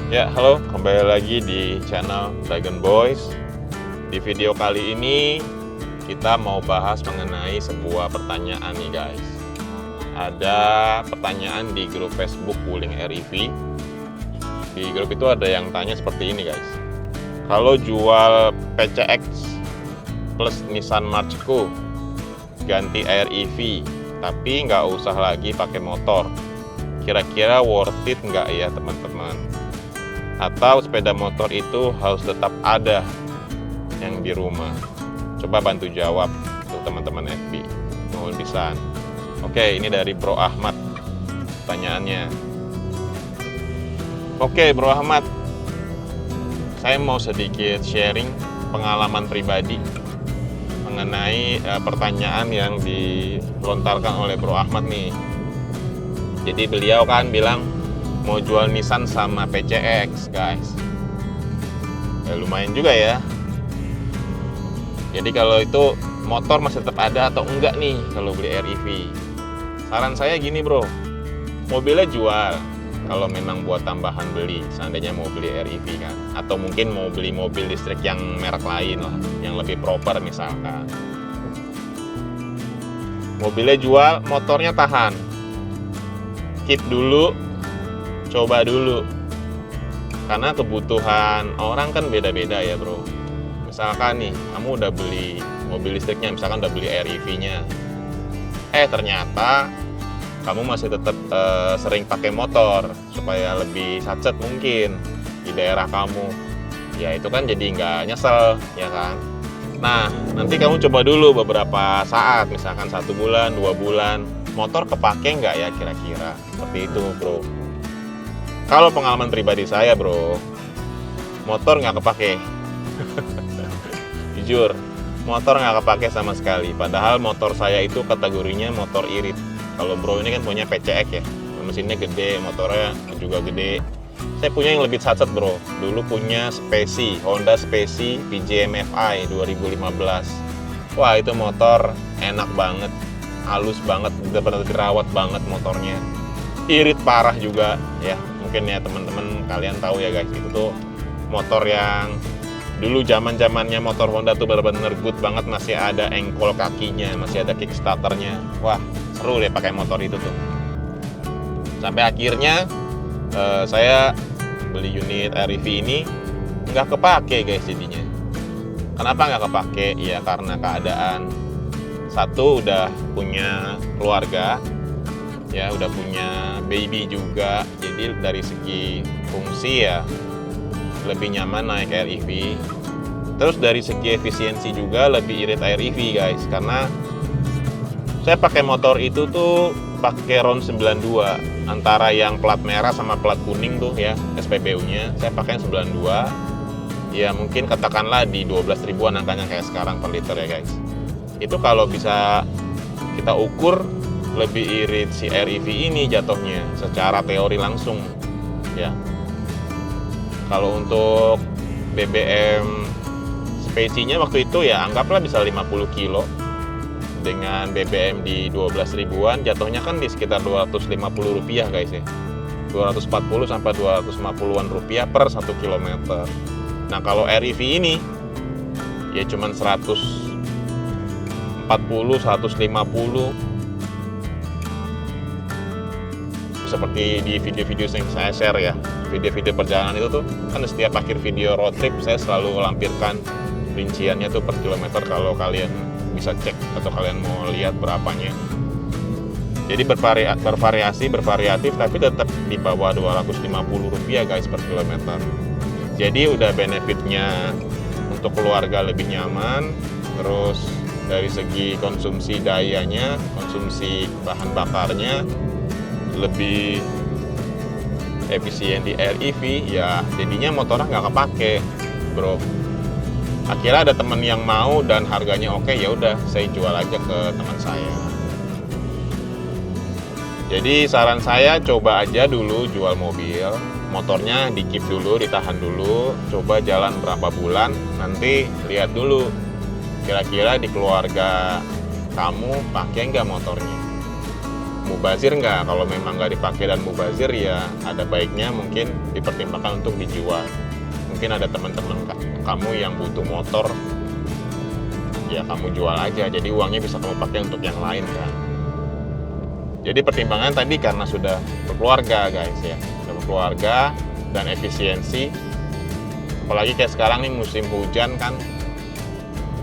Ya, halo, kembali lagi di channel Dragon Boys. Di video kali ini kita mau bahas mengenai sebuah pertanyaan nih guys. Ada pertanyaan di grup Facebook Wuling REV. Di grup itu ada yang tanya seperti ini guys. Kalau jual PCX plus Nissan March-Co ganti REV, tapi nggak usah lagi pakai motor, kira-kira worth it nggak ya teman-teman? Atau sepeda motor itu harus tetap ada yang di rumah? Coba bantu jawab untuk teman-teman FB. Mohon pisan. Oke, ini dari Bro Ahmad pertanyaannya. Oke Bro Ahmad, saya mau sedikit sharing pengalaman pribadi mengenai pertanyaan yang dilontarkan oleh Bro Ahmad nih. Jadi beliau kan bilang mau jual Nissan sama PCX guys. Lumayan juga ya. Jadi kalau itu motor masih tetap ada atau enggak nih kalau beli REV? Saran saya gini bro, mobilnya jual kalau memang buat tambahan beli, seandainya mau beli REV kan, atau mungkin mau beli mobil listrik yang merek lain lah, yang lebih proper misalkan. Mobilnya jual, motornya tahan, keep dulu, coba dulu, karena kebutuhan orang kan beda-beda ya bro. Misalkan nih kamu udah beli mobil listriknya, misalkan udah beli REV-nya, ternyata kamu masih tetap sering pakai motor supaya lebih sacet mungkin di daerah kamu, ya itu kan jadi nggak nyesel ya kan. Nah nanti kamu coba dulu beberapa saat, misalkan 1 bulan 2 bulan, motor kepake nggak ya kira-kira, seperti itu bro. Kalau pengalaman pribadi saya bro, motor nggak kepake. Jujur, motor nggak kepake sama sekali. Padahal motor saya itu kategorinya motor irit. Kalau bro ini kan punya PCX ya, mesinnya gede, motornya juga gede. Saya punya yang lebih sacet bro. Dulu punya Speci, Honda Speci PJM-FI 2015. Wah itu motor enak banget, halus banget, benar-benar dirawat banget motornya. Irit parah juga ya. Mungkin ya teman-teman kalian tahu ya guys, itu tuh motor yang dulu zaman-zamannya motor Honda tuh benar-benar good banget, masih ada engkol kakinya, masih ada kickstarternya. Wah seru deh pakai motor itu tuh. Sampai akhirnya saya beli unit REV ini nggak kepake guys jadinya. Kenapa nggak kepake? Ya karena keadaan, satu udah punya keluarga, ya udah punya baby juga, jadi dari segi fungsi ya lebih nyaman naik REV. Terus dari segi efisiensi juga lebih irit REV guys, karena saya pakai motor itu tuh pakai RON 92, antara yang plat merah sama plat kuning tuh ya, SPBU-nya saya pakai 92. Ya mungkin katakanlah di 12 ribuan angkanya kayak sekarang per liter ya guys. Itu kalau bisa kita ukur lebih irit si REV ini jatuhnya secara teori langsung ya. Kalau untuk BBM Speci-nya waktu itu ya anggaplah bisa 50 kilo dengan BBM di 12 ribuan, jatuhnya kan di sekitar 250 rupiah guys ya, 240 sampai 250-an rupiah per 1 kilometer. Nah kalau REV ini ya cuman 140, 150, seperti di video-video yang saya share ya, video-video perjalanan itu tuh kan setiap akhir video road trip saya selalu lampirkan rinciannya tuh per kilometer, kalau kalian bisa cek atau kalian mau lihat berapanya. Jadi bervariatif tapi tetap di bawah 250 rupiah guys per kilometer. Jadi udah benefitnya untuk keluarga lebih nyaman, terus dari segi konsumsi dayanya, konsumsi bahan bakarnya lebih efisien di REV, ya jadinya motornya nggak kepake bro. Akhirnya ada temen yang mau dan harganya oke, ya udah saya jual aja ke teman saya. Jadi saran saya coba aja dulu jual mobil, motornya di keep dulu, ditahan dulu, coba jalan berapa bulan, nanti lihat dulu kira-kira di keluarga kamu pakai nggak motornya. mubazir nggak? Kalau memang nggak dipakai dan mubazir, ya ada baiknya mungkin dipertimbangkan untuk dijual. Mungkin ada teman-teman kamu yang butuh motor, ya kamu jual aja, jadi uangnya bisa kamu pakai untuk yang lain kan. Jadi pertimbangan tadi karena sudah berkeluarga guys ya, sudah berkeluarga dan efisiensi. Apalagi kayak sekarang nih musim hujan kan,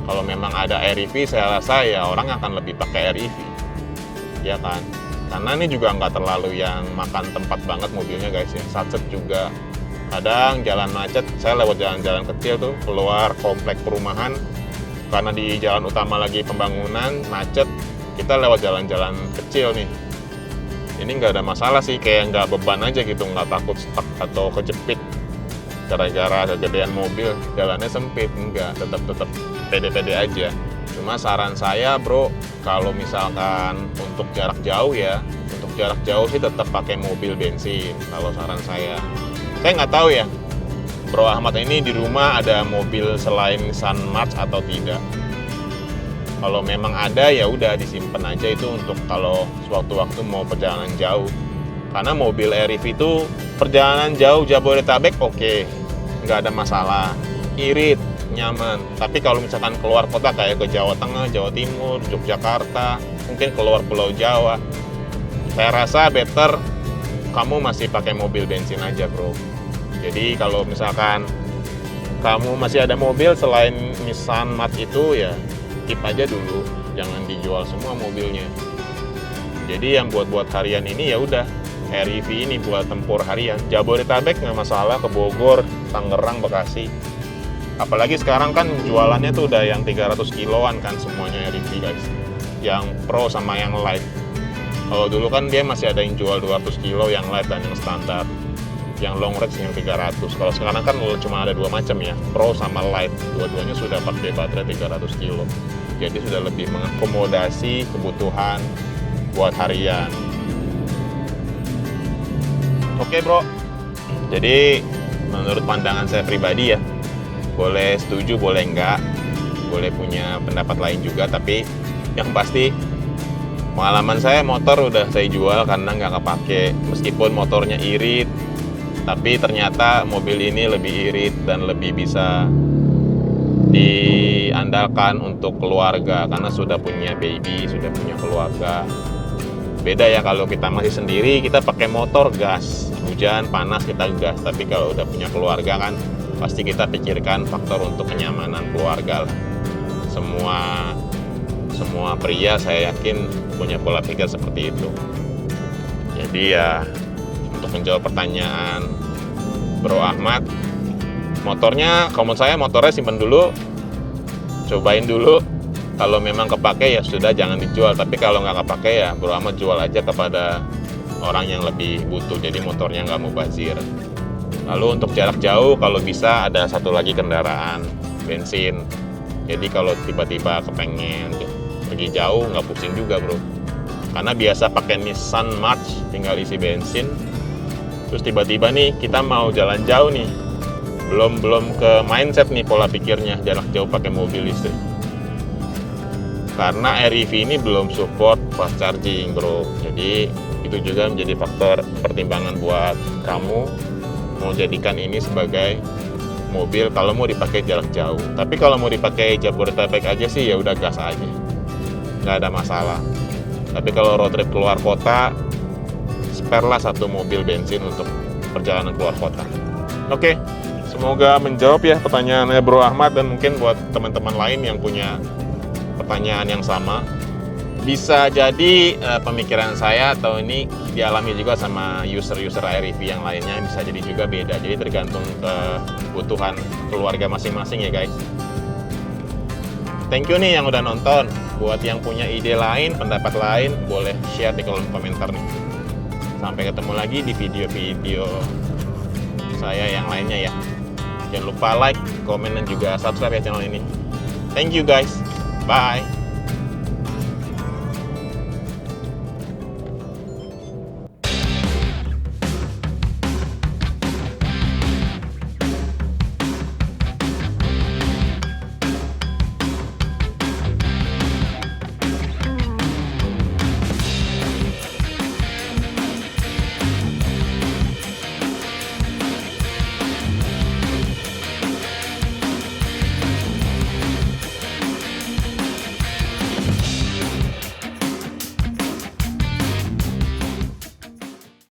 kalau memang ada REV saya rasa ya orang akan lebih pakai REV, ya kan. Karena ini juga nggak terlalu yang makan tempat banget mobilnya guys ya, satset juga. Kadang jalan macet, saya lewat jalan-jalan kecil tuh, keluar komplek perumahan, karena di jalan utama lagi pembangunan, macet, kita lewat jalan-jalan kecil nih. Ini nggak ada masalah sih, kayak nggak beban aja gitu, nggak takut stuck atau kejepit gara-gara kegedean mobil, jalannya sempit, enggak, tetap pede-pede aja. Cuma saran saya bro, kalau misalkan untuk jarak jauh ya, untuk jarak jauh sih tetap pakai mobil bensin kalau saran saya. Saya nggak tahu ya, Bro Ahmad ini di rumah ada mobil selain Sun March atau tidak. Kalau memang ada ya udah disimpan aja itu untuk kalau sewaktu-waktu mau perjalanan jauh. Karena mobil REV itu perjalanan jauh Jabodetabek oke, nggak ada masalah, irit, nyaman. Tapi kalau misalkan keluar kota kayak ke Jawa Tengah, Jawa Timur, Yogyakarta, mungkin keluar Pulau Jawa, saya rasa better kamu masih pakai mobil bensin aja bro. Jadi kalau misalkan kamu masih ada mobil selain Nissan March itu ya keep aja dulu, jangan dijual semua mobilnya. Jadi yang buat harian ini ya udah REV ini buat tempur harian. Jabodetabek nggak masalah, ke Bogor, Tangerang, Bekasi. Apalagi sekarang kan jualannya tuh udah yang 300 kiloan kan semuanya REV guys. Yang Pro sama yang Light. Kalau dulu kan dia masih ada yang jual 200 kilo yang Light dan yang standar. Yang long range yang 300. Kalau sekarang kan cuma ada dua macam ya, Pro sama Light. Dua-duanya sudah pakai baterai 300 kilo. Jadi sudah lebih mengakomodasi kebutuhan buat harian. Oke bro, jadi menurut pandangan saya pribadi ya, boleh setuju, boleh enggak, boleh punya pendapat lain juga, tapi yang pasti pengalaman saya motor udah saya jual karena nggak kepake. Meskipun motornya irit, tapi ternyata mobil ini lebih irit dan lebih bisa diandalkan untuk keluarga karena sudah punya baby, sudah punya keluarga. Beda ya kalau kita masih sendiri, kita pakai motor gas, hujan, panas kita gas. Tapi kalau udah punya keluarga kan, pasti kita pikirkan faktor untuk kenyamanan keluarga lah. Semua pria saya yakin punya pola pikir seperti itu. Jadi ya, untuk menjawab pertanyaan Bro Ahmad, motornya, kalau menurut saya motornya simpen dulu, cobain dulu. Kalau memang kepake ya sudah, jangan dijual. Tapi kalau nggak kepake ya Bro Ahmad jual aja kepada orang yang lebih butuh. Jadi motornya nggak mubazir. Lalu untuk jarak jauh, kalau bisa ada satu lagi kendaraan bensin. Jadi kalau tiba-tiba kepengen pergi jauh nggak pusing juga bro. Karena biasa pakai Nissan March tinggal isi bensin. Terus tiba-tiba nih kita mau jalan jauh nih, belum ke mindset nih pola pikirnya jarak jauh pakai mobil listrik. Karena REV ini belum support fast charging bro. Jadi itu juga menjadi faktor pertimbangan buat kamu mau jadikan ini sebagai mobil kalau mau dipakai jarak jauh. Tapi kalau mau dipakai Jabodetabek aja sih ya udah gas aja, nggak ada masalah. Tapi kalau road trip keluar kota, spare lah satu mobil bensin untuk perjalanan keluar kota. Oke, semoga menjawab ya pertanyaannya Bro Ahmad, dan mungkin buat teman-teman lain yang punya pertanyaan yang sama, bisa jadi pemikiran saya atau ini dialami juga sama user-user REV yang lainnya, bisa jadi juga beda. Jadi tergantung kebutuhan keluarga masing-masing ya guys. Thank you nih yang udah nonton. Buat yang punya ide lain, pendapat lain, boleh share di kolom komentar nih. Sampai ketemu lagi di video-video saya yang lainnya ya. Jangan lupa like, komen, dan juga subscribe ya channel ini. Thank you guys. Bye.